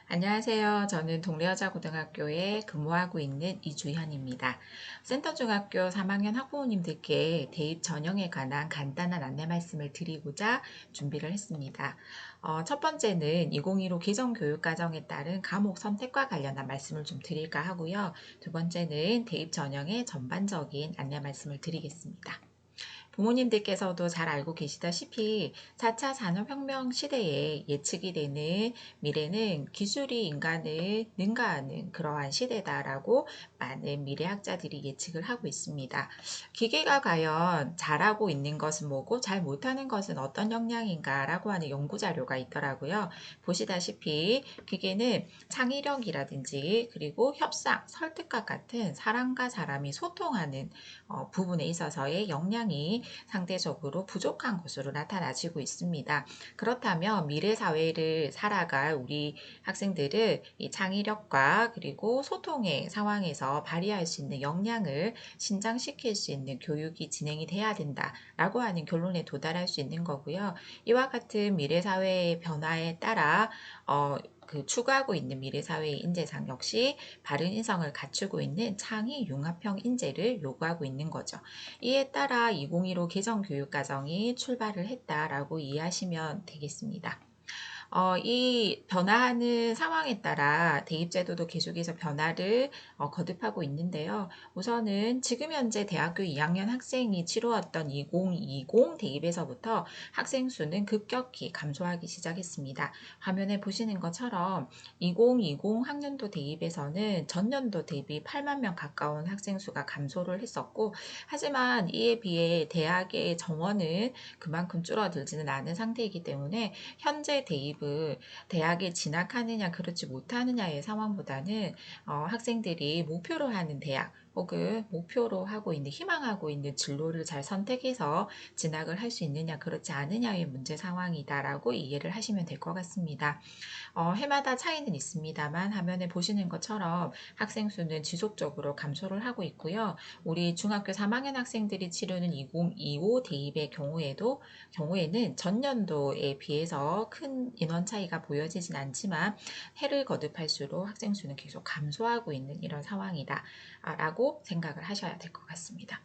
안녕하세요. 저는 동래여자고등학교에 근무하고 있는 이주현입니다. 센터중학교 3학년 학부모님들께 대입 전형에 관한 간단한 안내 말씀을 드리고자 준비를 했습니다. 첫 번째는 2015 개정교육과정에 따른 과목 선택과 관련한 말씀을 좀 드릴까 하고요. 두 번째는 대입 전형의 전반적인 안내 말씀을 드리겠습니다. 부모님들께서도 잘 알고 계시다시피 4차 산업혁명 시대에 예측이 되는 미래는 기술이 인간을 능가하는 그러한 시대다라고 많은 미래학자들이 예측을 하고 있습니다. 기계가 과연 잘하고 있는 것은 뭐고 잘 못하는 것은 어떤 역량인가라고 하는 연구 자료가 있더라고요. 보시다시피 기계는 창의력이라든지 그리고 협상, 설득과 같은 사람과 사람이 소통하는 부분에 있어서의 역량이 상대적으로 부족한 것으로 나타나지고 있습니다. 그렇다면 미래 사회를 살아갈 우리 학생들은 이 창의력과 그리고 소통의 상황에서 발휘할 수 있는 역량을 신장시킬 수 있는 교육이 진행이 돼야 된다라고 하는 결론에 도달할 수 있는 거고요. 이와 같은 미래 사회의 변화에 따라 추구하고 있는 미래사회의 인재상 역시 바른 인성을 갖추고 있는 창의 융합형 인재를 요구하고 있는 거죠. 이에 따라 2015 개정교육과정이 출발을 했다라고 이해하시면 되겠습니다. 이 변화하는 상황에 따라 대입제도도 계속해서 변화를 거듭하고 있는데요. 우선은 지금 현재 대학교 2학년 학생이 치루었던 2020 대입에서부터 학생 수는 급격히 감소하기 시작했습니다. 화면에 보시는 것처럼 2020 학년도 대입에서는 전년도 대비 8만 명 가까운 학생 수가 감소를 했었고, 하지만 이에 비해 대학의 정원은 그만큼 줄어들지는 않은 상태이기 때문에 현재 대입을 대학에 진학하느냐 그렇지 못하느냐의 상황보다는 학생들이 목표로 하는 대학 혹은 목표로 하고 있는 희망하고 있는 진로를 잘 선택해서 진학을 할 수 있느냐 그렇지 않느냐의 문제 상황이다라고 이해를 하시면 될 것 같습니다. 해마다 차이는 있습니다만 화면에 보시는 것처럼 학생 수는 지속적으로 감소를 하고 있고요. 우리 중학교 3학년 학생들이 치르는 2025 대입의 경우에는 전년도에 비해서 큰 인원 차이가 보여지진 않지만 해를 거듭할수록 학생 수는 계속 감소하고 있는 이런 상황이다 라고 생각을 하셔야 될 것 같습니다.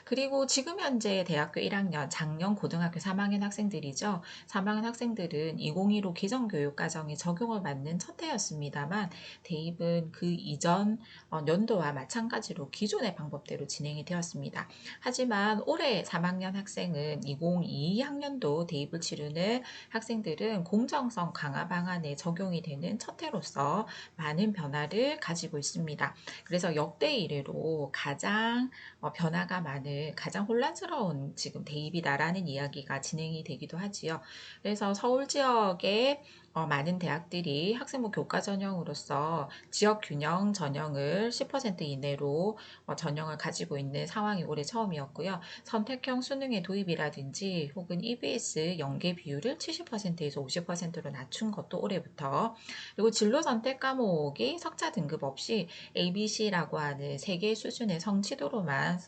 그리고 지금 현재 대학교 1학년, 작년 고등학교 3학년 학생들이죠. 3학년 학생들은 2015 개정교육과정에 적용을 받는 첫 해였습니다만 대입은 그 이전 연도와 마찬가지로 기존의 방법대로 진행이 되었습니다. 하지만 올해 3학년 학생은 2022학년도 대입을 치르는 학생들은 공정성 강화 방안에 적용이 되는 첫 해로서 많은 변화를 가지고 있습니다. 그래서 역대 이래로 가장 변화가 많은 가장 혼란스러운 지금 대입이다라는 이야기가 진행이 되기도 하지요. 그래서 서울 지역의 많은 대학들이 학생부 교과 전형으로서 지역 균형 전형을 10% 이내로 전형을 가지고 있는 상황이 올해 처음이었고요. 선택형 수능의 도입이라든지 혹은 EBS 연계 비율을 70%에서 50%로 낮춘 것도 올해부터, 그리고 진로 선택 과목이 석차 등급 없이 ABC라고 하는 세 개 수준의 성취도로만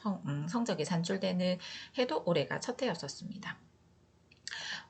성적이 산출되는 해도 올해가 첫 해였었습니다.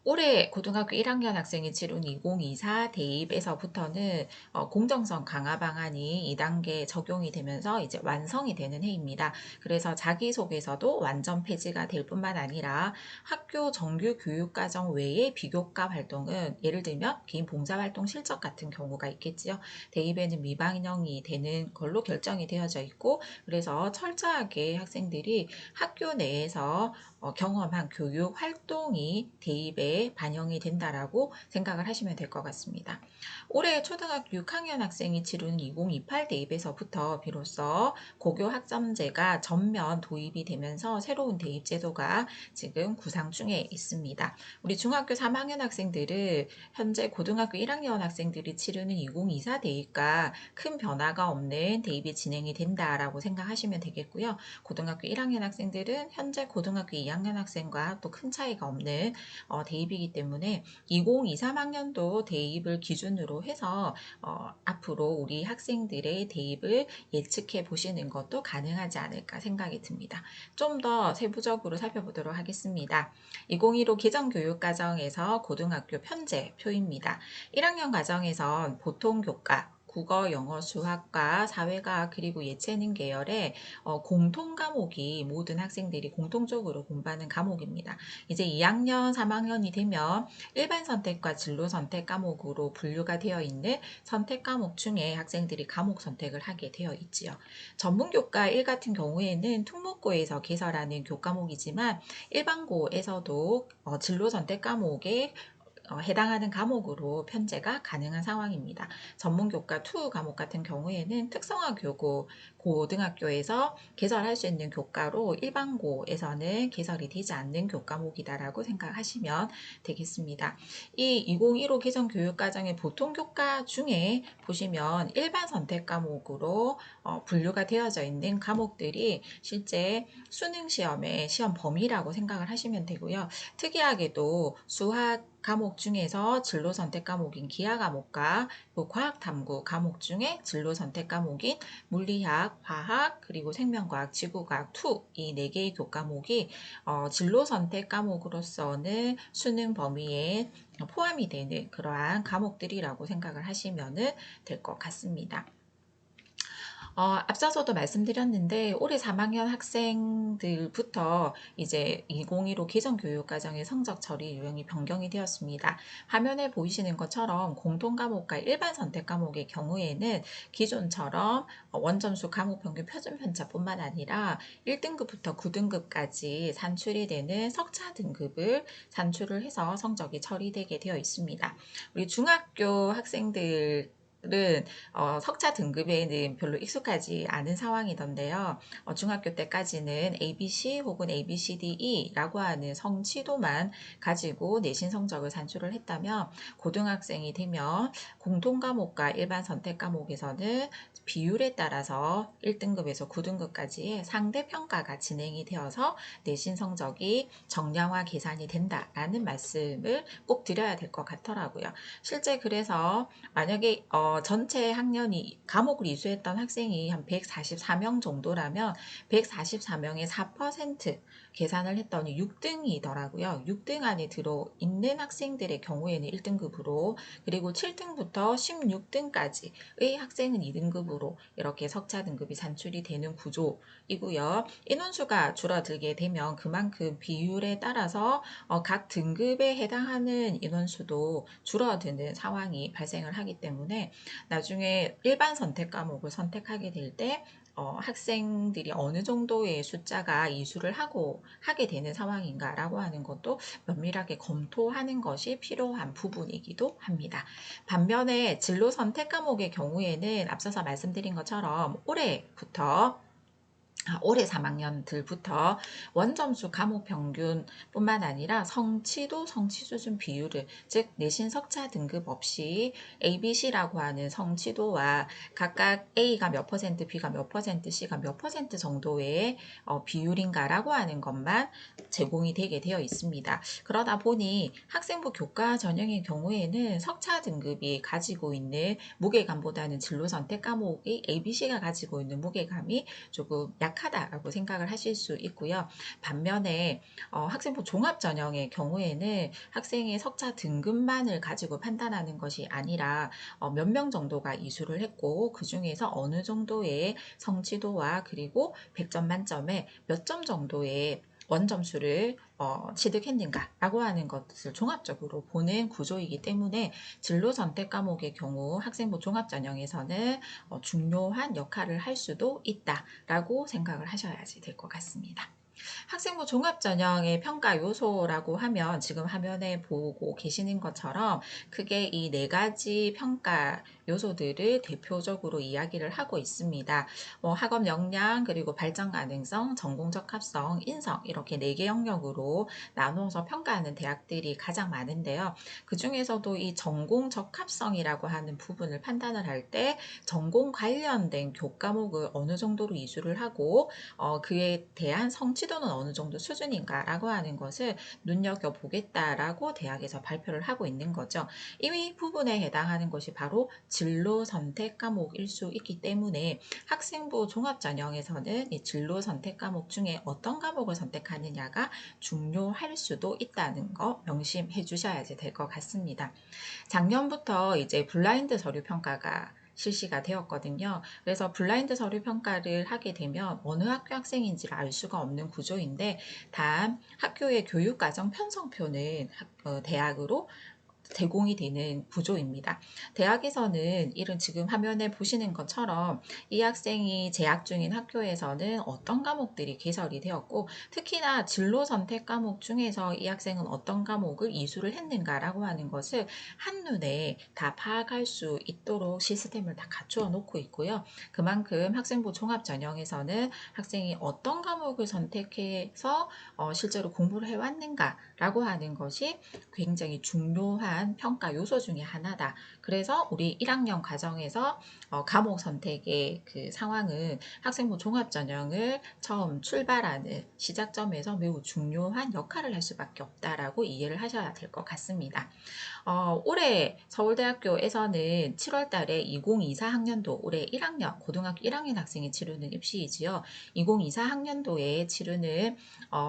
올해 고등학교 1학년 학생이 치른 2024 대입에서부터는 공정성 강화 방안이 2단계 적용이 되면서 이제 완성이 되는 해입니다. 그래서 자기소개서도 완전 폐지가 될 뿐만 아니라 학교 정규 교육과정 외의 비교과 활동은 예를 들면 개인 봉사활동 실적 같은 경우가 있겠지요. 대입에는 미반영이 되는 걸로 결정이 되어져 있고, 그래서 철저하게 학생들이 학교 내에서 경험한 교육 활동이 대입에 반영이 된다라고 생각을 하시면 될 것 같습니다. 올해 초등학교 6학년 학생이 치르는 2028 대입에서부터 비로소 고교 학점제가 전면 도입이 되면서 새로운 대입 제도가 지금 구상 중에 있습니다. 우리 중학교 3학년 학생들은 현재 고등학교 1학년 학생들이 치르는 2024 대입과 큰 변화가 없는 대입이 진행이 된다라고 생각하시면 되겠고요. 고등학교 1학년 학생들은 현재 고등학교 2학년 학생과 또 큰 차이가 없는 대입 대입이기 때문에 2023학년도 대입을 기준으로 해서 앞으로 우리 학생들의 대입을 예측해 보시는 것도 가능하지 않을까 생각이 듭니다. 좀 더 세부적으로 살펴보도록 하겠습니다. 2015 개정교육과정에서 고등학교 편제표입니다. 1학년 과정에선 보통교과, 국어, 영어, 수학과, 사회과학, 그리고 예체능 계열의 공통 과목이 모든 학생들이 공통적으로 공부하는 과목입니다. 이제 2학년, 3학년이 되면 일반 선택과 진로 선택 과목으로 분류가 되어 있는 선택 과목 중에 학생들이 과목 선택을 하게 되어 있지요. 전문교과 1 같은 경우에는 특목고에서 개설하는 교과목이지만 일반고에서도 진로 선택 과목에 해당하는 과목으로 편제가 가능한 상황입니다. 전문교과 2 과목 같은 경우에는 특성화 교구 고등학교에서 개설할 수 있는 교과로 일반고에서는 개설이 되지 않는 교과목이다라고 생각하시면 되겠습니다. 이 2015 개정 교육과정의 보통 교과 중에 보시면 일반 선택 과목으로 분류가 되어져 있는 과목들이 실제 수능 시험의 시험 범위라고 생각을 하시면 되고요. 특이하게도 수학 과목 중에서 진로 선택 과목인 기하 과목과 과학 탐구 과목 중에 진로 선택 과목인 물리학, 화학, 그리고 생명과학, 지구과학 2 이 4개의 교과목이 진로 선택 과목으로서는 수능 범위에 포함이 되는 그러한 과목들이라고 생각을 하시면 될 것 같습니다. 앞서서도 말씀드렸는데 올해 3학년 학생들부터 이제 2015 개정교육과정의 성적 처리 유형이 변경이 되었습니다. 화면에 보이시는 것처럼 공통과목과 일반 선택 과목의 경우에는 기존처럼 원점수 과목 평균 표준 편차뿐만 아니라 1등급부터 9등급까지 산출이 되는 석차 등급을 산출을 해서 성적이 처리되게 되어 있습니다. 우리 중학교 학생들 은 석차 등급에는 별로 익숙하지 않은 상황이던데요. 중학교 때까지는 ABC 혹은 ABCDE라고 하는 성취도만 가지고 내신 성적을 산출을 했다면 고등학생이 되면 공통과목과 일반 선택 과목에서는 비율에 따라서 1등급에서 9등급까지의 상대평가가 진행이 되어서 내신 성적이 정량화 계산이 된다라는 말씀을 꼭 드려야 될 것 같더라고요. 실제 그래서 만약에 전체 학년이 과목을 이수했던 학생이 한 144명 정도라면 144명의 4% 계산을 했더니 6등이더라고요. 6등 안에 들어있는 학생들의 경우에는 1등급으로 그리고 7등부터 16등까지의 학생은 2등급으로 이렇게 석차 등급이 산출이 되는 구조이고요. 인원수가 줄어들게 되면 그만큼 비율에 따라서 각 등급에 해당하는 인원수도 줄어드는 상황이 발생을 하기 때문에 나중에 일반 선택 과목을 선택하게 될 때 학생들이 어느 정도의 숫자가 이수를 하게 되는 상황인가 라고 하는 것도 면밀하게 검토하는 것이 필요한 부분이기도 합니다. 반면에 진로 선택 과목의 경우에는 앞서서 말씀드린 것처럼 올해 3학년들부터 원점수 과목 평균뿐만 아니라 성취도, 성취 수준 비율을 즉 내신 석차 등급 없이 ABC라고 하는 성취도와 각각 A가 몇 퍼센트, B가 몇 퍼센트, C가 몇 퍼센트 정도의 비율인가라고 하는 것만 제공이 되게 되어 있습니다. 그러다 보니 학생부 교과 전형의 경우에는 석차 등급이 가지고 있는 무게감보다는 진로 선택 과목이 ABC가 가지고 있는 무게감이 조금 약하다라고 생각을 하실 수 있고요. 반면에 학생부 종합전형의 경우에는 학생의 석차 등급만을 가지고 판단하는 것이 아니라 몇 명 정도가 이수를 했고 그 중에서 어느 정도의 성취도와 그리고 100점 만점에 몇 점 정도의 원점수를 취득했는가 라고 하는 것을 종합적으로 보는 구조이기 때문에 진로 선택 과목의 경우 학생부 종합전형에서는 중요한 역할을 할 수도 있다라고 생각을 하셔야지 될 것 같습니다. 학생부 종합전형의 평가 요소라고 하면 지금 화면에 보고 계시는 것처럼 크게 이 4가지 평가 요소들을 대표적으로 이야기를 하고 있습니다. 학업 역량, 그리고 발전 가능성, 전공 적합성, 인성 이렇게 4개 영역으로 나누어서 평가하는 대학들이 가장 많은데요. 그 중에서도 이 전공 적합성이라고 하는 부분을 판단을 할 때 전공 관련된 교과목을 어느 정도로 이수를 하고 그에 대한 성취도 친숙해도는 어느 정도 수준인가라고 하는 것을 눈여겨보겠다라고 대학에서 발표를 하고 있는 거죠. 이 부분에 해당하는 것이 바로 진로 선택 과목일 수 있기 때문에 학생부 종합전형에서는 이 진로 선택 과목 중에 어떤 과목을 선택하느냐가 중요할 수도 있다는 거 명심해 주셔야지 될 것 같습니다. 작년부터 이제 블라인드 서류 평가가 실시가 되었거든요. 그래서 블라인드 서류 평가를 하게 되면 어느 학교 학생인지를 알 수가 없는 구조인데, 단 학교의 교육과정 편성표는 대학으로 제공이 되는 구조입니다. 대학에서는 이런 지금 화면에 보시는 것처럼 이 학생이 재학 중인 학교에서는 어떤 과목들이 개설이 되었고, 특히나 진로 선택 과목 중에서 이 학생은 어떤 과목을 이수를 했는가라고 하는 것을 한눈에 다 파악할 수 있도록 시스템을 다 갖추어 놓고 있고요. 그만큼 학생부 종합전형에서는 학생이 어떤 과목을 선택해서 실제로 공부를 해왔는가라고 하는 것이 굉장히 중요한 평가 요소 중에 하나다. 그래서 우리 1학년 과정에서 과목 선택의 그 상황은 학생부 종합전형을 처음 출발하는 시작점에서 매우 중요한 역할을 할 수밖에 없다라고 이해를 하셔야 될 것 같습니다. 올해 서울대학교에서는 7월 달에 2024 학년도, 올해 1학년, 고등학교 1학년 학생이 치르는 입시이지요. 2024 학년도에 치르는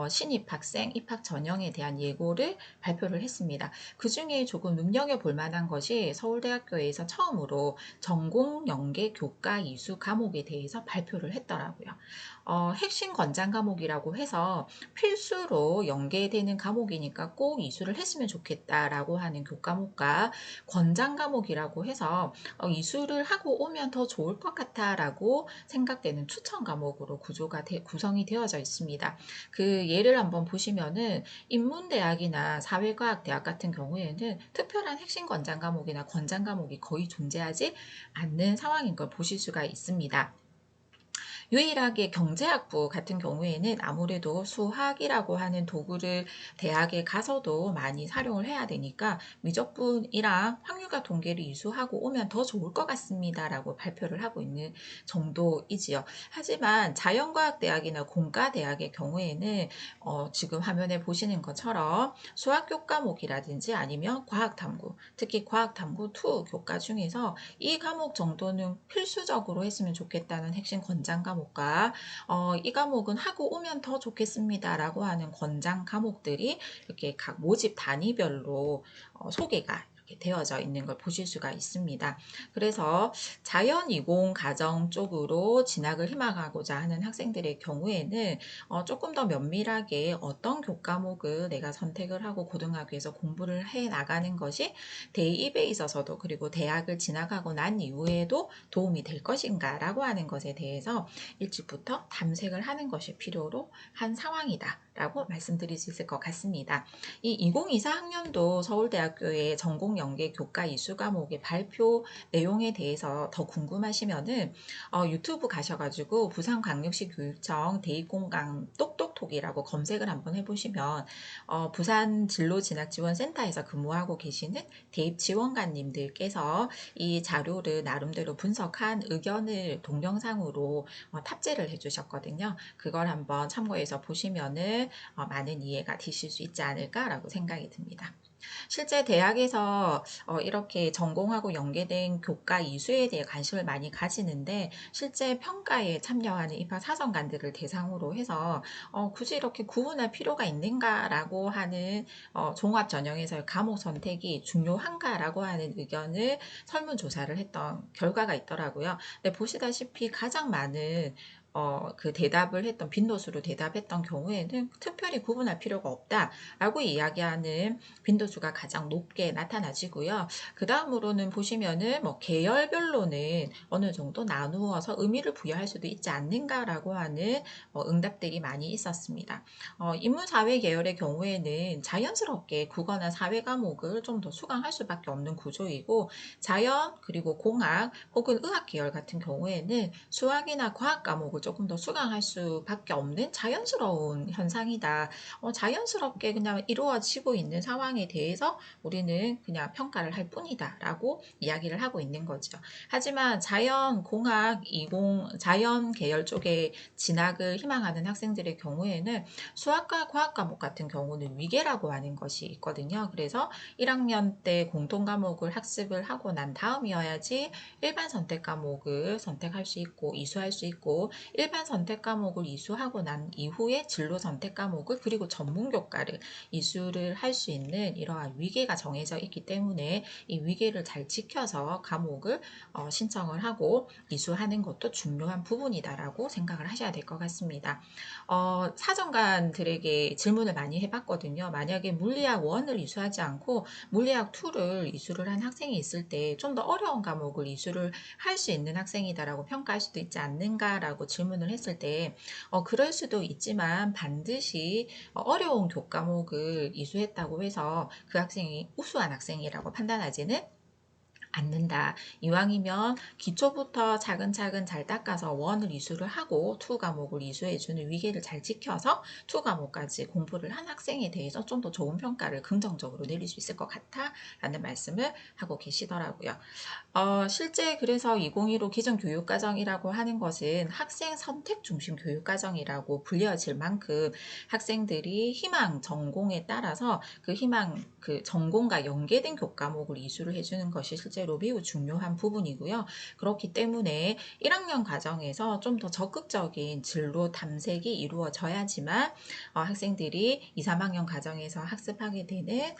신입 학생 입학 전형에 대한 예고를 발표를 했습니다. 그 중에 조금 눈여겨볼 만한 것이 서울대학교에서 처음으로 전공 연계 교과 이수 과목에 대해서 발표를 했더라고요. 핵심 권장 과목이라고 해서 필수로 연계되는 과목이니까 꼭 이수를 했으면 좋겠다라고 하는 교과목과 권장 과목이라고 해서 이수를 하고 오면 더 좋을 것 같다라고 생각되는 추천 과목으로 구성이 되어져 있습니다. 그 예를 한번 보시면은 인문대학이나 사회과학대학 같은 경우에는 특별한 핵심 권장 과목이나 권장 과목이 거의 존재하지 않는 상황인 걸 보실 수가 있습니다. 유일하게 경제학부 같은 경우에는 아무래도 수학이라고 하는 도구를 대학에 가서도 많이 사용을 해야 되니까 미적분이랑 확률과 통계를 이수하고 오면 더 좋을 것 같습니다 라고 발표를 하고 있는 정도이지요. 하지만 자연과학대학이나 공과대학의 경우에는 지금 화면에 보시는 것처럼 수학 교과목이라든지 아니면 과학탐구, 특히 과학탐구 2 교과 중에서 이 과목 정도는 필수적으로 했으면 좋겠다는 핵심 권장 과목과 이 과목은 하고 오면 더 좋겠습니다 라고 하는 권장 과목들이 이렇게 각 모집 단위별로 소개가 되어져 있는 걸 보실 수가 있습니다. 그래서 자연 이공 과정 쪽으로 진학을 희망하고자 하는 학생들의 경우에는 조금 더 면밀하게 어떤 교과목을 내가 선택을 하고 고등학교에서 공부를 해 나가는 것이 대입에 있어서도, 그리고 대학을 진학하고 난 이후에도 도움이 될 것인가 라고 하는 것에 대해서 일찍부터 탐색을 하는 것이 필요로 한 상황이다 라고 말씀드릴 수 있을 것 같습니다. 이 2024 학년도 서울대학교의 전공 연계 교과 이수 과목의 발표 내용에 대해서 더 궁금하시면은 유튜브 가셔가지고 부산광역시 교육청 대입공강 똑똑톡이라고 검색을 한번 해보시면 부산 진로진학지원센터에서 근무하고 계시는 대입지원관님들께서 이 자료를 나름대로 분석한 의견을 동영상으로 탑재를 해주셨거든요. 그걸 한번 참고해서 보시면은 많은 이해가 되실 수 있지 않을까라고 생각이 듭니다. 실제 대학에서 이렇게 전공하고 연계된 교과 이수에 대해 관심을 많이 가지는데, 실제 평가에 참여하는 입학 사정관들을 대상으로 해서 굳이 이렇게 구분할 필요가 있는가라고 하는 종합 전형에서의 과목 선택이 중요한가라고 하는 의견을 설문조사를 했던 결과가 있더라고요. 근데 보시다시피 가장 많은 그 대답을 했던, 빈도수로 대답했던 경우에는 특별히 구분할 필요가 없다라고 이야기하는 빈도수가 가장 높게 나타나지고요. 그 다음으로는 보시면은 뭐 계열별로는 어느 정도 나누어서 의미를 부여할 수도 있지 않는가라고 하는 응답들이 많이 있었습니다. 인문사회 계열의 경우에는 자연스럽게 국어나 사회 과목을 좀 더 수강할 수밖에 없는 구조이고, 자연 그리고 공학 혹은 의학 계열 같은 경우에는 수학이나 과학 과목을 과목을 조금 더 수강할 수밖에 없는 자연스러운 현상이다. 자연스럽게 그냥 이루어지고 있는 상황에 대해서 우리는 그냥 평가를 할 뿐이다 라고 이야기를 하고 있는 거죠. 하지만 자연공학, 자연 계열 쪽에 진학을 희망하는 학생들의 경우에는 수학과 과학 과목 같은 경우는 위계라고 하는 것이 있거든요. 그래서 1학년 때 공통 과목을 학습을 하고 난 다음이어야지 일반 선택 과목을 선택할 수 있고 이수할 수 있고, 일반 선택 과목을 이수하고 난 이후에 진로 선택 과목을 그리고 전문 교과를 이수를 할 수 있는 이러한 위계가 정해져 있기 때문에 이 위계를 잘 지켜서 과목을 신청을 하고 이수하는 것도 중요한 부분이다라고 생각을 하셔야 될 것 같습니다. 사정관들에게 질문을 많이 해봤거든요. 만약에 물리학 1을 이수하지 않고 물리학 2를 이수를 한 학생이 있을 때 좀 더 어려운 과목을 이수를 할 수 있는 학생이다라고 평가할 수도 있지 않는가라고 질문을 했을 때 그럴 수도 있지만 반드시 어려운 교과목을 이수했다고 해서 그 학생이 우수한 학생이라고 판단하지는 않는다. 이왕이면 기초부터 차근차근 잘 닦아서 1을 이수를 하고 2 과목을 이수해주는 위계를 잘 지켜서 2 과목까지 공부를 한 학생에 대해서 좀 더 좋은 평가를 긍정적으로 내릴 수 있을 것 같아 라는 말씀을 하고 계시더라고요. 실제 그래서 2015 기존교육과정이라고 하는 것은 학생 선택 중심 교육과정이라고 불려질 만큼 학생들이 희망 전공에 따라서 그 희망 그 전공과 연계된 교과목을 이수를 해주는 것이 실제로 매우 중요한 부분이고요. 그렇기 때문에 1학년 과정에서 좀 더 적극적인 진로 탐색이 이루어져야지만 학생들이 2, 3학년 과정에서 학습하게 되는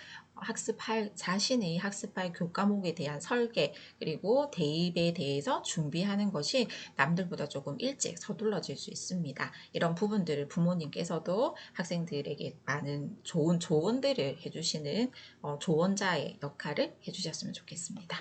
자신의 학습할 교과목에 대한 설계 그리고 대입에 대해서 준비하는 것이 남들보다 조금 일찍 서둘러질 수 있습니다. 이런 부분들을 부모님께서도 학생들에게 많은 좋은 조언들을 해주시는 조언자의 역할을 해주셨으면 좋겠습니다.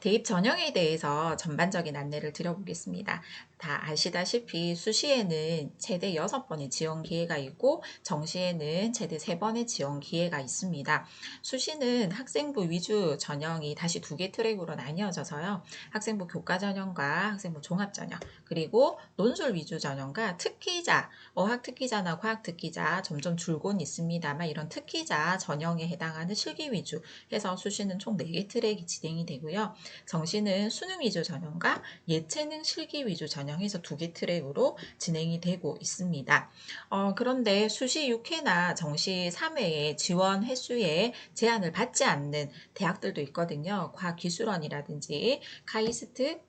대입 전형에 대해서 전반적인 안내를 드려보겠습니다. 다 아시다시피 수시에는 최대 6번의 지원 기회가 있고 정시에는 최대 3번의 지원 기회가 있습니다. 수시는 학생부 위주 전형이 다시 2개 트랙으로 나뉘어져서요. 학생부 교과 전형과 학생부 종합 전형, 그리고 논술 위주 전형과 특기자, 어학 특기자나 과학 특기자 점점 줄곤 있습니다만 이런 특기자 전형에 해당하는 실기 위주 해서 수시는 총 4개 트랙이 진행이 되고요. 정시는 수능 위주 전형과 예체능 실기 위주 전형에서 2개 트랙으로 진행이 되고 있습니다. 그런데 수시 6회나 정시 3회의 지원 횟수에 제한을 받지 않는 대학들도 있거든요. 과학기술원이라든지 카이스트,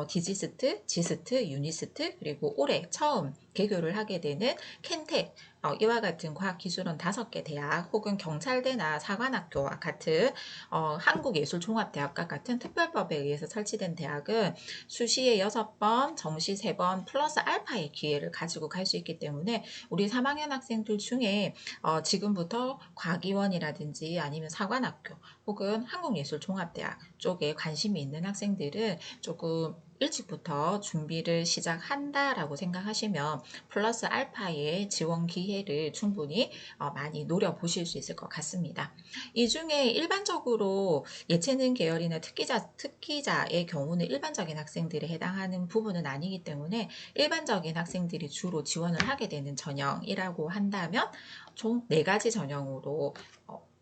디지스트, 지스트, 유니스트, 그리고 올해 처음 개교를 하게 되는 켄텍, 이와 같은 과학기술원 5개 대학 혹은 경찰대나 사관학교와 같은 한국예술종합대학과 같은 특별법에 의해서 설치된 대학은 수시에 6번, 정시 3번 플러스 알파의 기회를 가지고 갈 수 있기 때문에 우리 3학년 학생들 중에 지금부터 과기원이라든지 아니면 사관학교 혹은 한국예술종합대학 쪽에 관심이 있는 학생들은 조금 일찍부터 준비를 시작한다라고 생각하시면 플러스 알파의 지원 기회를 충분히 많이 노려보실 수 있을 것 같습니다. 이 중에 일반적으로 예체능 계열이나 특기자의 경우는 일반적인 학생들에 해당하는 부분은 아니기 때문에 일반적인 학생들이 주로 지원을 하게 되는 전형이라고 한다면 총 4가지 전형으로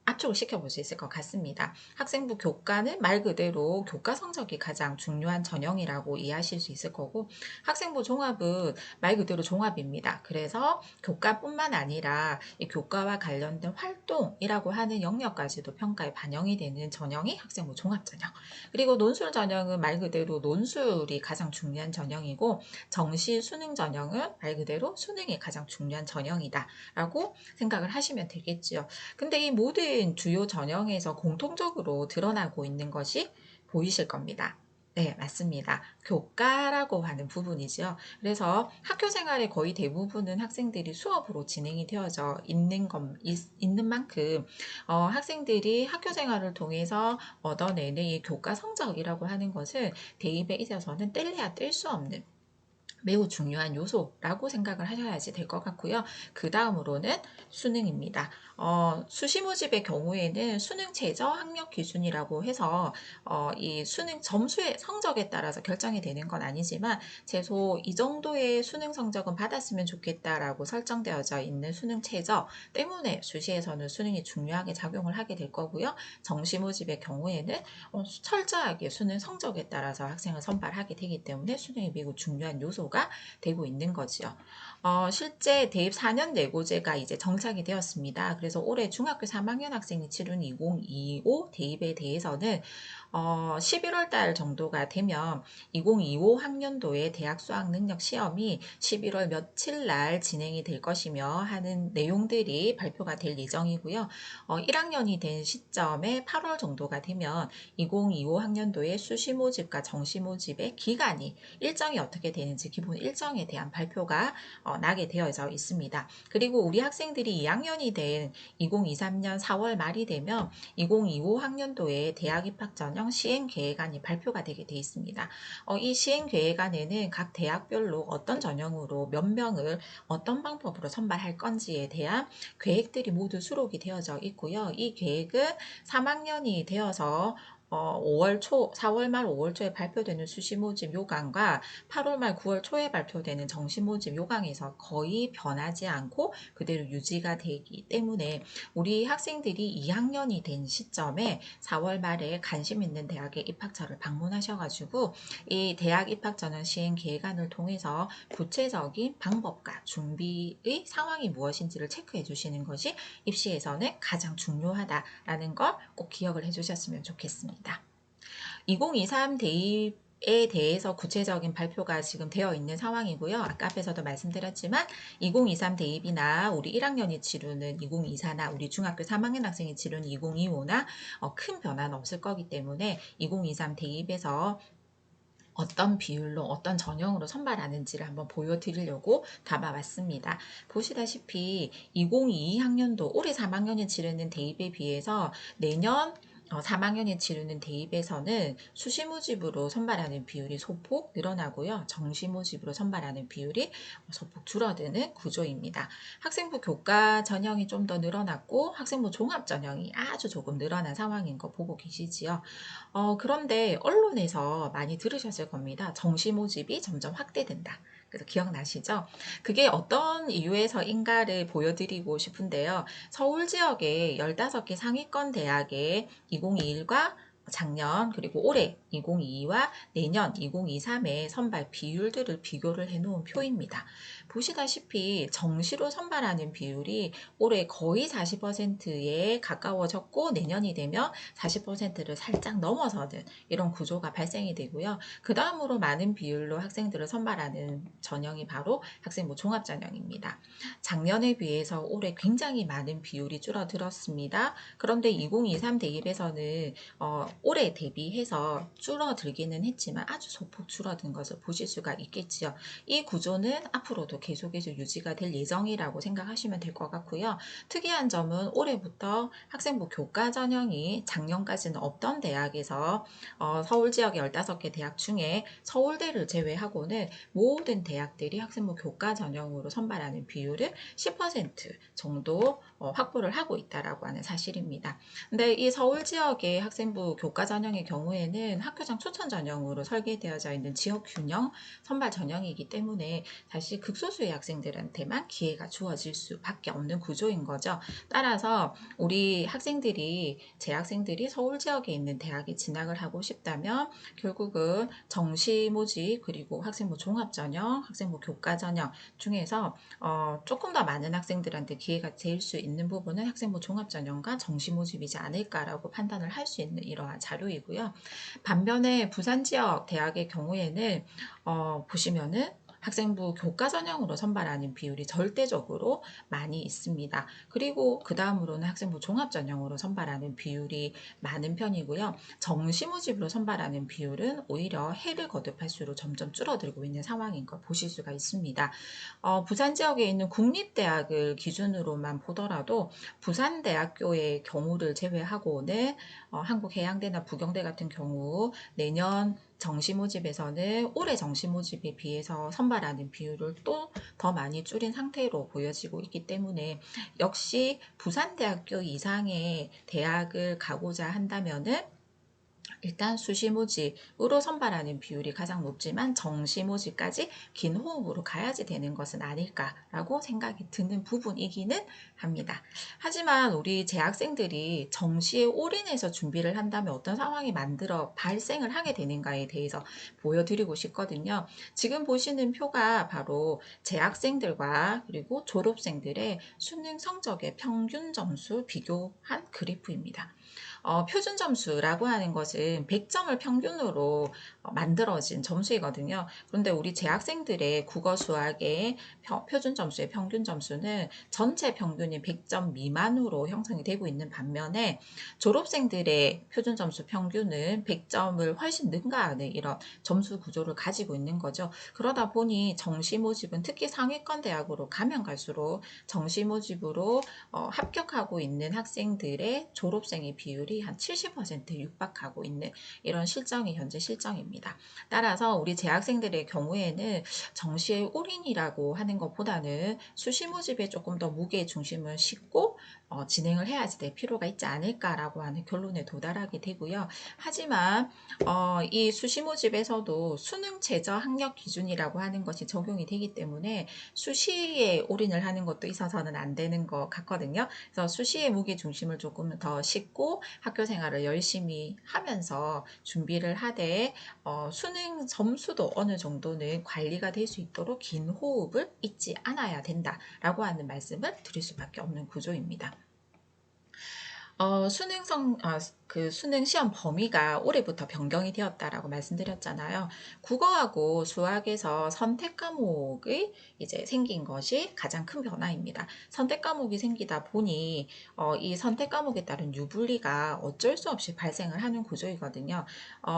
압축을 시켜볼 수 있을 것 같습니다. 학생부 교과는 말 그대로 교과 성적이 가장 중요한 전형이라고 이해하실 수 있을 거고, 학생부 종합은 말 그대로 종합입니다. 그래서 교과뿐만 아니라 이 교과와 관련된 활동이라고 하는 영역까지도 평가에 반영이 되는 전형이 학생부 종합 전형. 그리고 논술 전형은 말 그대로 논술이 가장 중요한 전형이고, 정시 수능 전형은 말 그대로 수능이 가장 중요한 전형이다 라고 생각을 하시면 되겠지요. 근데 이 모든 주요 전형에서 공통적으로 드러나고 있는 것이 보이실 겁니다. 네, 맞습니다. 교과라고 하는 부분이죠. 그래서 학교 생활의 거의 대부분은 학생들이 수업으로 진행이 되어져 있는 만큼 학생들이 학교 생활을 통해서 얻어내는 이 교과 성적이라고 하는 것은 대입에 있어서는 뗄래야 뗄 수 없는 매우 중요한 요소라고 생각을 하셔야지 될 것 같고요. 그 다음으로는 수능입니다. 수시 모집의 경우에는 수능 최저 학력 기준이라고 해서 이 수능 점수의 성적에 따라서 결정이 되는 건 아니지만 최소 이 정도의 수능 성적은 받았으면 좋겠다라고 설정되어져 있는 수능 최저 때문에 수시에서는 수능이 중요하게 작용을 하게 될 거고요. 정시 모집의 경우에는 철저하게 수능 성적에 따라서 학생을 선발하게 되기 때문에 수능이 매우 중요한 요소가 되고 있는 거지요. 실제 대입 4년 내고제가 이제 정착이 되었습니다. 그래서 올해 중학교 3학년 학생이 치른 2025 대입에 대해서는 11월 달 정도가 되면 2025 학년도의 대학 수학 능력 시험이 11월 며칠 날 진행이 될 것이며 하는 내용들이 발표가 될 예정이고요. 1학년이 된 시점에 8월 정도가 되면 2025 학년도의 수시 모집과 정시 모집의 기간이 일정이 어떻게 되는지 기본 일정에 대한 발표가 나게 되어져 있습니다. 그리고 우리 학생들이 2학년이 된 2023년 4월 말이 되면 2025 학년도에 대학 입학 전형 시행 계획안이 발표가 되게 돼 있습니다. 이 시행 계획안에는 각 대학별로 어떤 전형으로 몇 명을 어떤 방법으로 선발할 건지에 대한 계획들이 모두 수록이 되어져 있고요. 이 계획은 3학년이 되어서 5월 초, 4월 말 5월 초에 발표되는 수시 모집 요강과 8월 말 9월 초에 발표되는 정시 모집 요강에서 거의 변하지 않고 그대로 유지가 되기 때문에 우리 학생들이 2학년이 된 시점에 4월 말에 관심 있는 대학의 입학처를 방문하셔가지고 이 대학 입학 전형 시행 계획안을 통해서 구체적인 방법과 준비의 상황이 무엇인지를 체크해 주시는 것이 입시에서는 가장 중요하다라는 걸 꼭 기억을 해 주셨으면 좋겠습니다. 2023 대입에 대해서 구체적인 발표가 지금 되어 있는 상황이고요. 아까 앞에서도 말씀드렸지만 2023 대입이나 우리 1학년이 치르는 2024나 우리 중학교 3학년 학생이 치르는 2025나 큰 변화는 없을 거기 때문에 2023 대입에서 어떤 비율로 어떤 전형으로 선발하는지를 한번 보여드리려고 담아왔습니다. 보시다시피 2022 학년도 올해 3학년이 치르는 대입에 비해서 내년 3학년이 치르는 대입에서는 수시 모집으로 선발하는 비율이 소폭 늘어나고요. 정시 모집으로 선발하는 비율이 소폭 줄어드는 구조입니다. 학생부 교과 전형이 좀 더 늘어났고 학생부 종합 전형이 아주 조금 늘어난 상황인 거 보고 계시지요. 그런데 언론에서 많이 들으셨을 겁니다. 정시 모집이 점점 확대된다. 그래서 기억나시죠? 그게 어떤 이유에서인가를 보여드리고 싶은데요. 서울 지역의 15개 상위권 대학의 2021과 작년 그리고 올해 2022와 내년 2023의 선발 비율들을 비교를 해놓은 표입니다. 보시다시피 정시로 선발하는 비율이 올해 거의 40%에 가까워졌고 내년이 되면 40%를 살짝 넘어서는 이런 구조가 발생이 되고요. 그 다음으로 많은 비율로 학생들을 선발하는 전형이 바로 학생부 종합전형입니다. 작년에 비해서 올해 굉장히 많은 비율이 줄어들었습니다. 그런데 2023 대입에서는 올해 대비해서 줄어들기는 했지만 아주 소폭 줄어든 것을 보실 수가 있겠지요. 이 구조는 앞으로도 계속해서 유지가 될 예정이라고 생각하시면 될 것 같고요. 특이한 점은 올해부터 학생부 교과 전형이 작년까지는 없던 대학에서 서울 지역의 15개 대학 중에 서울대를 제외하고는 모든 대학들이 학생부 교과 전형으로 선발하는 비율을 10% 정도 확보를 하고 있다라고 하는 사실입니다. 근데 이 서울 지역의 학생부 교과 전형의 경우에는 학교장 추천 전형으로 설계되어져 있는 지역 균형 선발 전형이기 때문에 사실 극소수의 학생들한테만 기회가 주어질 수밖에 없는 구조인 거죠. 따라서 우리 학생들이 재학생들이 서울 지역에 있는 대학에 진학을 하고 싶다면 결국은 정시 모집 그리고 학생부 종합 전형, 학생부 교과 전형 중에서 조금 더 많은 학생들한테 기회가 될 수 있는 부분은 학생부 종합 전형과 정시 모집이지 않을까라고 판단을 할 수 있는 이러한 자료이고요. 반면에 부산 지역 대학의 경우에는 보시면은 학생부 교과 전형으로 선발하는 비율이 절대적으로 많이 있습니다. 그리고 그 다음으로는 학생부 종합 전형으로 선발하는 비율이 많은 편이고요. 정시 모집으로 선발하는 비율은 오히려 해를 거듭할수록 점점 줄어들고 있는 상황인 걸 보실 수가 있습니다. 부산 지역에 있는 국립대학을 기준으로만 보더라도 부산대학교의 경우를 제외하고는 한국해양대나 부경대 같은 경우 내년 정시 모집에서는 올해 정시 모집에 비해서 선발하는 비율을 또 더 많이 줄인 상태로 보여지고 있기 때문에 역시 부산대학교 이상의 대학을 가고자 한다면은 일단 수시 모집으로 선발하는 비율이 가장 높지만 정시 모집까지 긴 호흡으로 가야지 되는 것은 아닐까라고 생각이 드는 부분이기는 합니다. 하지만 우리 재학생들이 정시에 올인해서 준비를 한다면 어떤 상황이 발생을 하게 되는가에 대해서 보여드리고 싶거든요. 지금 보시는 표가 바로 재학생들과 그리고 졸업생들의 수능 성적의 평균 점수 비교한 그래프입니다. 표준 점수라고 하는 것은 100점을 평균으로 만들어진 점수이거든요. 그런데 우리 재학생들의 국어 수학의 표준 점수의 평균 점수는 전체 평균이 100점 미만으로 형성이 되고 있는 반면에 졸업생들의 표준 점수 평균은 100점을 훨씬 능가하는 이런 점수 구조를 가지고 있는 거죠. 그러다 보니 정시 모집은 특히 상위권 대학으로 가면 갈수록 정시 모집으로 합격하고 있는 학생들의 졸업생의 비율이 한 70% 육박하고 있는 이런 실정이 현재 실정입니다. 따라서 우리 재학생들의 경우에는 정시의 올인이라고 하는 것보다는 수시 모집에 조금 더 무게 중심을 싣고 진행을 해야지 될 필요가 있지 않을까라고 하는 결론에 도달하게 되고요. 하지만 이 수시 모집에서도 수능 최저 학력 기준이라고 하는 것이 적용이 되기 때문에 수시에 올인을 하는 것도 있어서는 안 되는 것 같거든요. 그래서 수시의 무게 중심을 조금 더 싣고 학교 생활을 열심히 하면서 준비를 하되 수능 점수도 어느 정도는 관리가 될 수 있도록 긴 호흡을 잊지 않아야 된다라고 하는 말씀을 드릴 수밖에 없는 구조입니다. 그 수능 시험 범위가 올해부터 변경이 되었다라고 말씀드렸잖아요. 국어하고 수학에서 선택 과목이 이제 생긴 것이 가장 큰 변화입니다. 선택 과목이 생기다 보니 이 선택 과목에 따른 유불리가 어쩔 수 없이 발생을 하는 구조이거든요.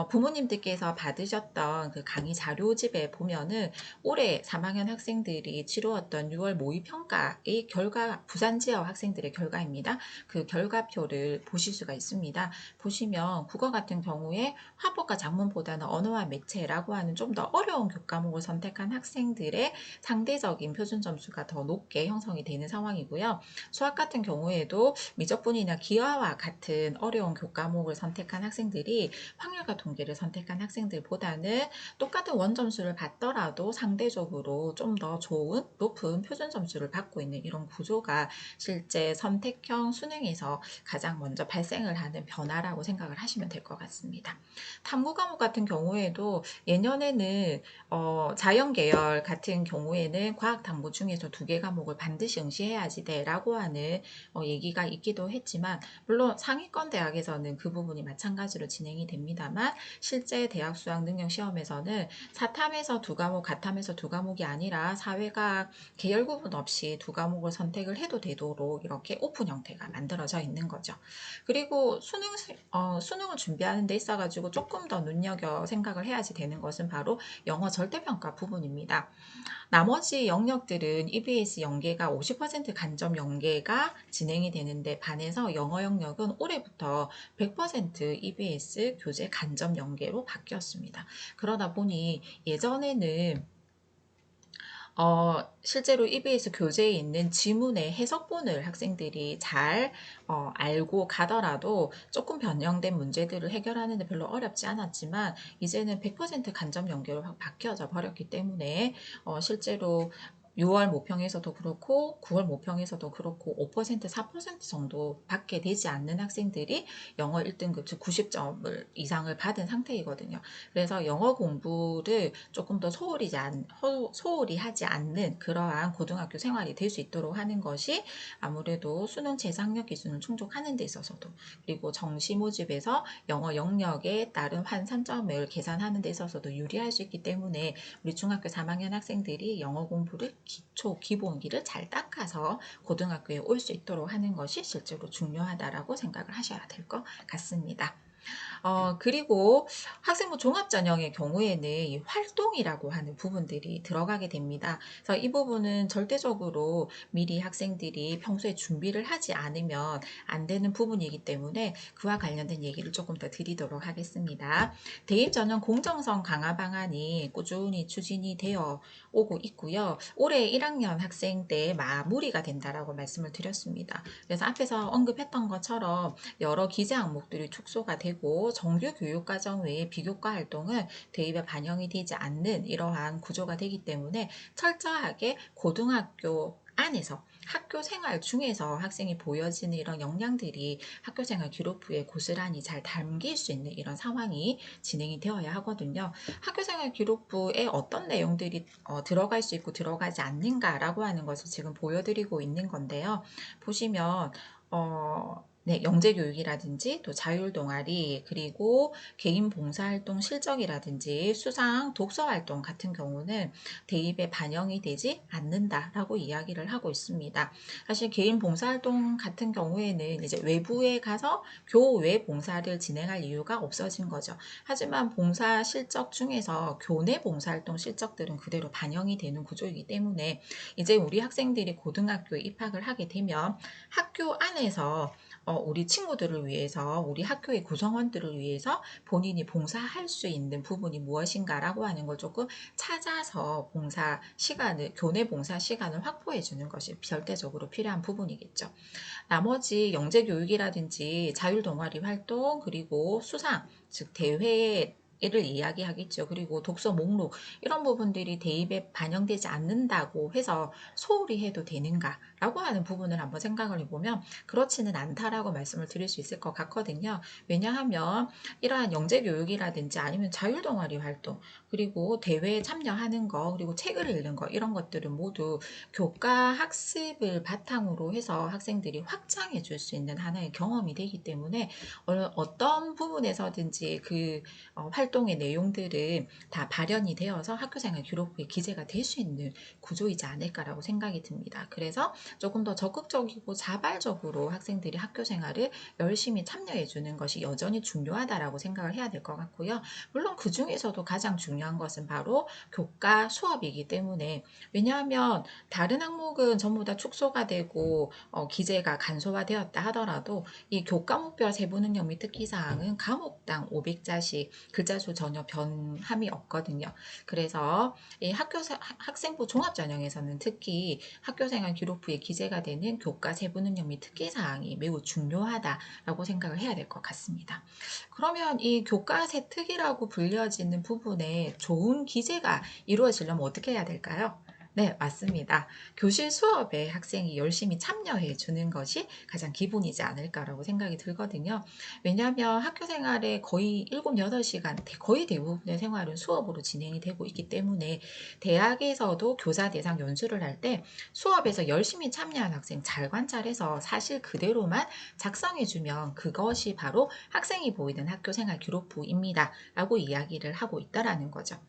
부모님들께서 받으셨던 그 강의 자료집에 보면은 올해 3학년 학생들이 치루었던 6월 모의평가의 결과, 부산 지역 학생들의 결과입니다. 그 결과표를 보실 수가 있습니다. 보시면 국어 같은 경우에 화법과 작문보다는 언어와 매체라고 하는 좀 더 어려운 교과목을 선택한 학생들의 상대적인 표준 점수가 더 높게 형성이 되는 상황이고요. 수학 같은 경우에도 미적분이나 기하와 같은 어려운 교과목을 선택한 학생들이 확률과 통계를 선택한 학생들보다는 똑같은 원점수를 받더라도 상대적으로 좀 더 좋은 높은 표준 점수를 받고 있는 이런 구조가 실제 선택형 수능에서 가장 먼저 발생을 하는 변화라고 생각을 하시면 될 것 같습니다. 탐구 과목 같은 경우에도 예년에는 자연 계열 같은 경우에는 과학 탐구 중에서 2개 과목을 반드시 응시해야지 돼라고 하는 얘기가 있기도 했지만 물론 상위권 대학에서는 그 부분이 마찬가지로 진행이 됩니다만 실제 대학 수학 능력 시험에서는 사탐에서 2과목, 가탐에서 2과목이 아니라 사회과학 계열 구분 없이 2과목을 선택을 해도 되도록 이렇게 오픈 형태가 만들어져 있는 거죠. 그리고 수능을 준비하는 데 있어가지고 조금 더 눈여겨 생각을 해야지 되는 것은 바로 영어 절대평가 부분입니다. 나머지 영역들은 EBS 연계가 50% 간접 연계가 진행이 되는데 반해서 영어 영역은 올해부터 100% EBS 교재 간접 연계로 바뀌었습니다. 그러다 보니 예전에는 실제로 EBS 교재에 있는 지문의 해석본을 학생들이 잘 알고 가더라도 조금 변형된 문제들을 해결하는 데 별로 어렵지 않았지만 이제는 100% 간접 연계로 확 바뀌어져 버렸기 때문에 실제로 6월 모평에서도 그렇고 9월 모평에서도 그렇고 5% 4% 정도 밖에 되지 않는 학생들이 영어 1등급 즉 90점을 이상을 받은 상태이거든요. 그래서 영어 공부를 조금 더 소홀히 하지 않는 그러한 고등학교 생활이 될 수 있도록 하는 것이 아무래도 수능 재학력 기준을 충족하는 데 있어서도 그리고 정시 모집에서 영어 영역에 따른 환산점을 계산하는 데 있어서도 유리할 수 있기 때문에 우리 중학교 3학년 학생들이 영어 공부를 기본기를 잘 닦아서 고등학교에 올 수 있도록 하는 것이 실제로 중요하다라고 생각을 하셔야 될 것 같습니다. 그리고 학생부 종합전형의 경우에는 이 활동이라고 하는 부분들이 들어가게 됩니다. 그래서 이 부분은 절대적으로 미리 학생들이 평소에 준비를 하지 않으면 안 되는 부분이기 때문에 그와 관련된 얘기를 조금 더 드리도록 하겠습니다. 대입전형 공정성 강화 방안이 꾸준히 추진이 되어 오고 있고요. 올해 1학년 학생 때 마무리가 된다라고 말씀을 드렸습니다. 그래서 앞에서 언급했던 것처럼 여러 기재 항목들이 축소가 되고 정규 교육과정 외에 비교과 활동은 대입에 반영이 되지 않는 이러한 구조가 되기 때문에 철저하게 고등학교 안에서 학교 생활 중에서 학생이 보여지는 이런 역량들이 학교 생활 기록 부에 고스란히 잘 담길 수 있는 이런 상황이 진행이 되어야 하거든요. 학교 생활 기록부에 어떤 내용들이 들어갈 수 있고 들어가지 않는가라고 하는 것을 지금 보여드리고 있는 건데요. 보시면 네, 영재교육이라든지 또 자율동아리 그리고 개인 봉사활동 실적이라든지 수상 독서활동 같은 경우는 대입에 반영이 되지 않는다라고 이야기를 하고 있습니다. 사실 개인 봉사활동 같은 경우에는 이제 외부에 가서 교외 봉사를 진행할 이유가 없어진 거죠. 하지만 봉사 실적 중에서 교내 봉사활동 실적들은 그대로 반영이 되는 구조이기 때문에 이제 우리 학생들이 고등학교에 입학을 하게 되면 학교 안에서 우리 친구들을 위해서 우리 학교의 구성원들을 위해서 본인이 봉사할 수 있는 부분이 무엇인가라고 하는 걸 조금 찾아서 봉사 시간을 교내 봉사 시간을 확보해 주는 것이 절대적으로 필요한 부분이겠죠. 나머지 영재교육이라든지 자율동아리 활동 그리고 수상 즉 대회 를 이야기하겠죠. 그리고 독서 목록 이런 부분들이 대입에 반영되지 않는다고 해서 소홀히 해도 되는가라고 하는 부분을 한번 생각을 해보면 그렇지는 않다라고 말씀을 드릴 수 있을 것 같거든요. 왜냐하면 이러한 영재교육이라든지 아니면 자율동아리 활동 그리고 대회에 참여하는 거 그리고 책을 읽는 거 이런 것들은 모두 교과 학습을 바탕으로 해서 학생들이 확장해 줄 수 있는 하나의 경험이 되기 때문에 어떤 부분에서든지 그 활동의 내용들은 다 발현이 되어서 학교생활 기록부에 기재가 될 수 있는 구조이지 않을까라고 생각이 듭니다. 그래서 조금 더 적극적이고 자발적으로 학생들이 학교생활을 열심히 참여해 주는 것이 여전히 중요하다라고 생각을 해야 될 것 같고요. 물론 그 중에서도 가장 중요한 것은 바로 교과 수업이기 때문에 왜냐하면 다른 항목은 전부 다 축소가 되고 기재가 간소화되었다 하더라도 이 교과목별 세부능력 및 특기사항은 과목당 500자씩 글자수 전혀 변함이 없거든요. 그래서 이 학생부 종합전형에서는 특히 학교생활 기록부에 기재가 되는 교과 세부능력 및 특기사항이 매우 중요하다라고 생각을 해야 될 것 같습니다. 그러면 이 교과 세특이라고 불려지는 부분에 좋은 기재가 이루어지려면 어떻게 해야 될까요? 네, 맞습니다. 교실 수업에 학생이 열심히 참여해 주는 것이 가장 기본이지 않을까라고 생각이 들거든요. 왜냐하면 학교 생활에 거의 7, 8시간, 거의 대부분의 생활은 수업으로 진행이 되고 있기 때문에 대학에서도 교사 대상 연수를 할 때 수업에서 열심히 참여한 학생 잘 관찰해서 사실 그대로만 작성해주면 그것이 바로 학생이 보이는 학교 생활 기록부입니다. 라고 이야기를 하고 있다라는 거죠.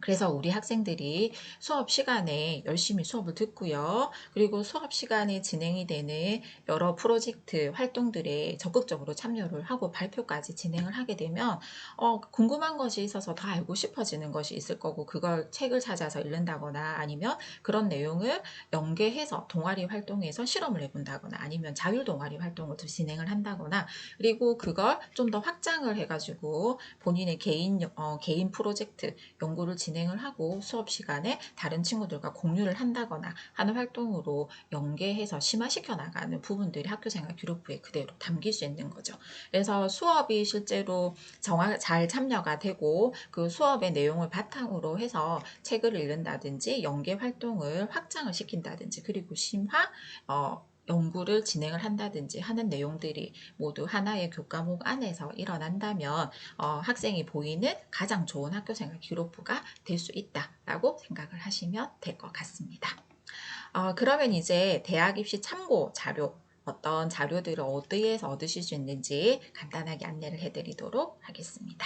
그래서 우리 학생들이 수업 시간에 열심히 수업을 듣고요. 그리고 수업 시간에 진행이 되는 여러 프로젝트 활동들에 적극적으로 참여를 하고 발표까지 진행을 하게 되면 궁금한 것이 있어서 더 알고 싶어지는 것이 있을 거고 그걸 책을 찾아서 읽는다거나 아니면 그런 내용을 연계해서 동아리 활동에서 실험을 해본다거나 아니면 자율 동아리 활동을 진행을 한다거나 그리고 그걸 좀 더 확장을 해가지고 본인의 개인 프로젝트 연구를 진행을 하고 수업 시간에 다른 친구들과 공유를 한다거나 하는 활동으로 연계해서 심화시켜 나가는 부분들이 학교생활 기록부에 그대로 담길 수 있는 거죠. 그래서 수업이 실제로 잘 참여가 되고 그 수업의 내용을 바탕으로 해서 책을 읽는다든지 연계 활동을 확장을 시킨다든지 그리고 연구를 진행을 한다든지 하는 내용들이 모두 하나의 교과목 안에서 일어난다면 학생이 보이는 가장 좋은 학교생활 기록부가 될 수 있다라고 생각을 하시면 될 것 같습니다. 그러면 이제 대학 입시 참고 자료 어떤 자료들을 어디에서 얻으실 수 있는지 간단하게 안내를 해드리도록 하겠습니다.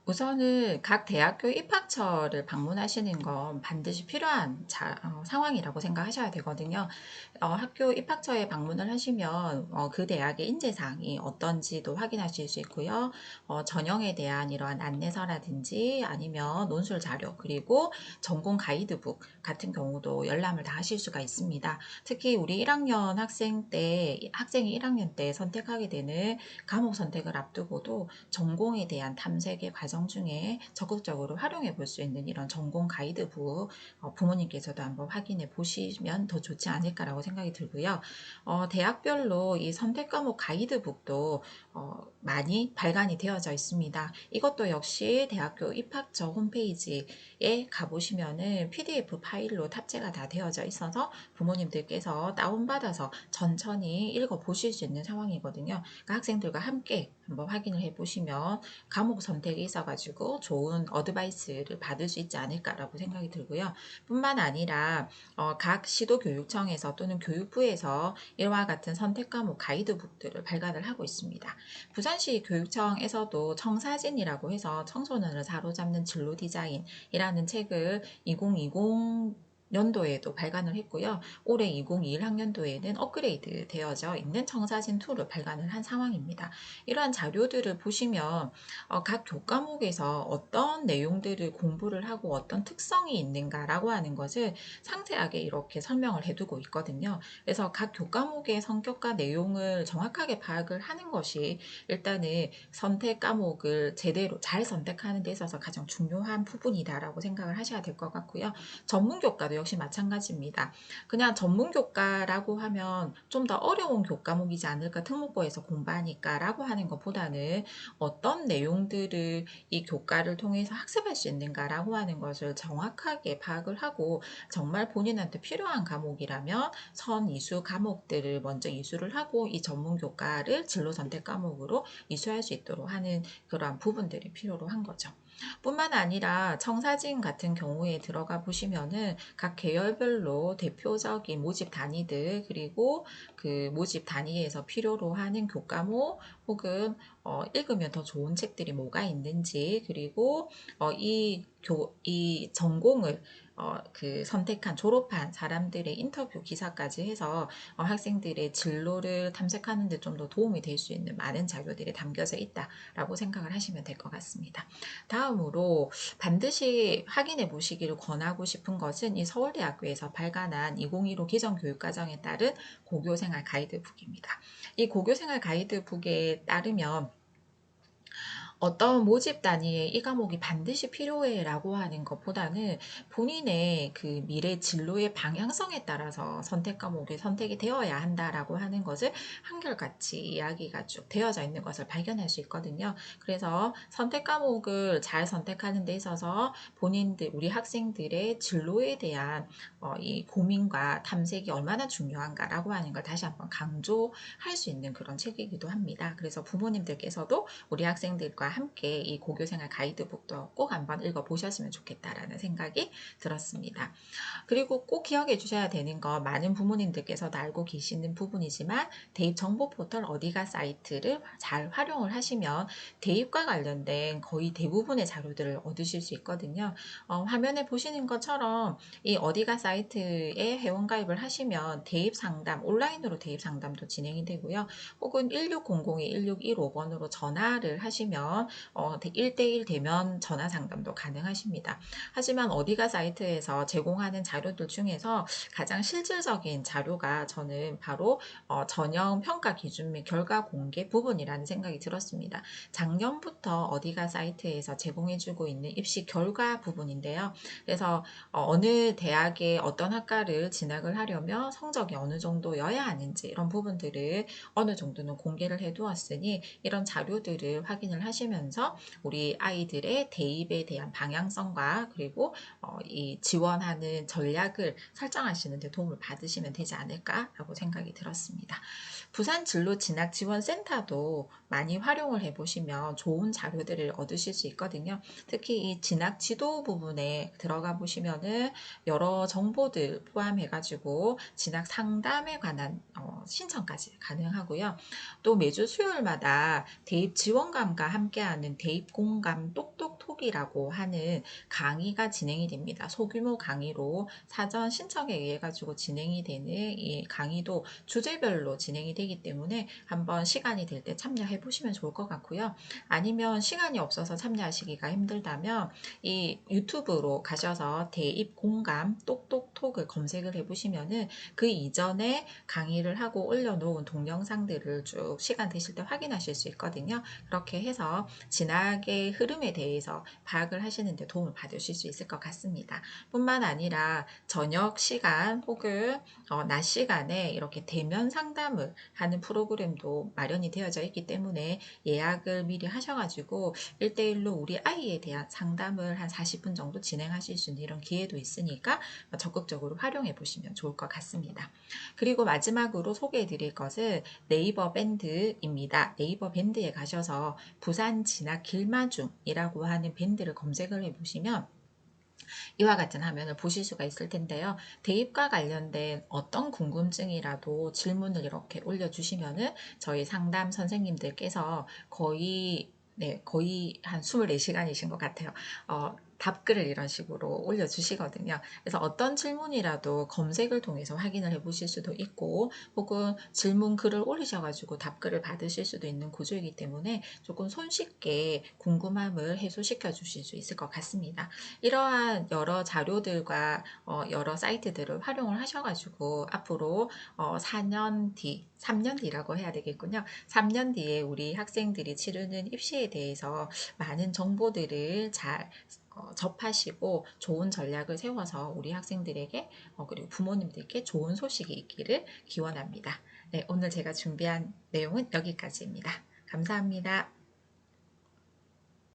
우선은 각 대학교 입학처를 방문하시는 건 반드시 필요한 상황이라고 생각하셔야 되거든요. 학교 입학처에 방문을 하시면 그 대학의 인재사항이 어떤지도 확인하실 수 있고요. 전형에 대한 이러한 안내서라든지 아니면 논술 자료 그리고 전공 가이드북 같은 경우도 열람을 다 하실 수가 있습니다. 특히 우리 1학년 학생이 1학년 때 선택하게 되는 과목 선택을 앞두고도 전공에 대한 탐색의 과정 중에 적극적으로 활용해 볼 수 있는 이런 전공 가이드북 부모님께서도 한번 확인해 보시면 더 좋지 않을까라고 생각이 들고요. 대학별로 이 선택 과목 가이드북도 많이 발간이 되어져 있습니다. 이것도 역시 대학교 입학처 홈페이지에 가보시면은 PDF 파일로 탑재가 다 되어져 있어서 부모님들께서 다운받아서 천천히 읽어 보실 수 있는 상황이거든요. 그러니까 학생들과 함께 한번 확인을 해 보시면 과목 선택에 있어 가지고 좋은 어드바이스를 받을 수 있지 않을까라고 생각이 들고요. 뿐만 아니라 각 시도교육청에서 또는 교육부에서 이와 같은 선택 과목 가이드북들을 발간을 하고 있습니다. 부산시 교육청에서도 청사진이라고 해서 청소년을 사로잡는 진로 디자인이라는 책을 2020 년도에도 발간을 했고요. 올해 2021 학년도에는 업그레이드 되어져 있는 청사진 2를 발간을 한 상황입니다. 이러한 자료들을 보시면 각 교과목에서 어떤 내용들을 공부를 하고 어떤 특성이 있는가라고 하는 것을 상세하게 이렇게 설명을 해두고 있거든요. 그래서 각 교과목의 성격과 내용을 정확하게 파악을 하는 것이 일단은 선택 과목을 제대로 잘 선택하는 데 있어서 가장 중요한 부분이다라고 생각을 하셔야 될 것 같고요. 전문교과도 역시 마찬가지입니다. 그냥 전문교과라고 하면 좀 더 어려운 교과목이지 않을까 특목고에서 공부하니까 라고 하는 것보다는 어떤 내용들을 이 교과를 통해서 학습할 수 있는가라고 하는 것을 정확하게 파악을 하고 정말 본인한테 필요한 과목이라면 선 이수 과목들을 먼저 이수를 하고 이 전문 교과를 진로 선택 과목으로 이수할 수 있도록 하는 그러한 부분들이 필요로 한 거죠. 뿐만 아니라 청사진 같은 경우에 들어가 보시면은 각 계열별로 대표적인 모집 단위들 그리고 그 모집 단위에서 필요로 하는 교과목 혹은 읽으면 더 좋은 책들이 뭐가 있는지 그리고 이 전공을 선택한 졸업한 사람들의 인터뷰 기사까지 해서 학생들의 진로를 탐색하는 데 좀 더 도움이 될 수 있는 많은 자료들이 담겨져 있다라고 생각을 하시면 될 것 같습니다. 다음으로 반드시 확인해 보시기를 권하고 싶은 것은 이 서울대학교에서 발간한 2015 기정교육과정에 따른 고교생활 가이드북입니다. 이 고교생활 가이드북에 따르면 어떤 모집 단위에 이 과목이 반드시 필요해 라고 하는 것보다는 본인의 그 미래 진로의 방향성에 따라서 선택 과목이 선택이 되어야 한다라고 하는 것을 한결같이 이야기가 쭉 되어져 있는 것을 발견할 수 있거든요. 그래서 선택 과목을 잘 선택하는 데 있어서 우리 학생들의 진로에 대한 이 고민과 탐색이 얼마나 중요한가라고 하는 걸 다시 한번 강조할 수 있는 그런 책이기도 합니다. 그래서 부모님들께서도 우리 학생들과 함께 이 고교생활 가이드북도 꼭 한번 읽어보셨으면 좋겠다라는 생각이 들었습니다. 그리고 꼭 기억해 주셔야 되는 건 많은 부모님들께서도 알고 계시는 부분이지만 대입 정보 포털 어디가 사이트를 잘 활용을 하시면 대입과 관련된 거의 대부분의 자료들을 얻으실 수 있거든요. 화면에 보시는 것처럼 이 어디가 사이트에 회원가입을 하시면 대입 상담, 온라인으로 대입 상담도 진행이 되고요. 혹은 1600-1615번으로 전화를 하시면 1대1 대면 전화 상담도 가능하십니다. 하지만 어디가 사이트에서 제공하는 자료들 중에서 가장 실질적인 자료가 저는 바로 전형 평가 기준 및 결과 공개 부분이라는 생각이 들었습니다. 작년부터 어디가 사이트에서 제공해주고 있는 입시 결과 부분인데요. 그래서 어느 대학에 어떤 학과를 진학을 하려면 성적이 어느 정도여야 하는지 이런 부분들을 어느 정도는 공개를 해두었으니 이런 자료들을 확인을 하시면서 우리 아이들의 대입에 대한 방향성과 그리고 이 지원하는 전략을 설정하시는 데 도움을 받으시면 되지 않을까라고 생각이 들었습니다. 부산 진로 진학 지원 센터도 많이 활용을 해보시면 좋은 자료들을 얻으실 수 있거든요. 특히 이 진학 지도 부분에 들어가 보시면은 여러 정보들 포함해가지고 진학 상담에 관한 신청까지 가능하고요. 또 매주 수요일마다 대입 지원관과 함께하는 대입공감 똑똑톡이라고 하는 강의가 진행이 됩니다. 소규모 강의로 사전 신청에 의해 가지고 진행이 되는 이 강의도 주제별로 진행이 되기 때문에 한번 시간이 될 때 참여해 보시면 좋을 것 같고요. 아니면 시간이 없어서 참여하시기가 힘들다면 이 유튜브로 가셔서 대입공감 똑똑톡을 검색을 해 보시면은 그 이전에 강의를 하고 올려놓은 동영상들을 쭉 시간 되실 때 확인하실 수 있거든요. 그렇게 해서 진학의 흐름에 대해서 파악을 하시는 데 도움을 받으실 수 있을 것 같습니다. 뿐만 아니라 저녁 시간 혹은 낮 시간에 이렇게 대면 상담을 하는 프로그램도 마련이 되어져 있기 때문에 예약을 미리 하셔가지고 1대1로 우리 아이에 대한 상담을 한 40분 정도 진행하실 수 있는 이런 기회도 있으니까 적극적으로 활용해 보시면 좋을 것 같습니다. 그리고 마지막으로 소개해 드릴 것은 네이버 밴드입니다. 네이버 밴드에 가셔서 부산 진학 길마중이라고 하는 밴드를 검색을 해 보시면 이와 같은 화면을 보실 수가 있을 텐데요. 대입과 관련된 어떤 궁금증이라도 질문을 이렇게 올려주시면은 저희 상담 선생님들께서 거의 한 24시간이신 것 같아요. 답글을 이런 식으로 올려주시거든요. 그래서 어떤 질문이라도 검색을 통해서 확인을 해 보실 수도 있고, 혹은 질문 글을 올리셔가지고 답글을 받으실 수도 있는 구조이기 때문에 조금 손쉽게 궁금함을 해소시켜 주실 수 있을 것 같습니다. 이러한 여러 자료들과 여러 사이트들을 활용을 하셔가지고 앞으로 4년 뒤, 3년 뒤라고 해야 되겠군요. 3년 뒤에 우리 학생들이 치르는 입시에 대해서 많은 정보들을 잘 접하시고 좋은 전략을 세워서 우리 학생들에게 그리고 부모님들께 좋은 소식이 있기를 기원합니다. 네, 오늘 제가 준비한 내용은 여기까지입니다. 감사합니다.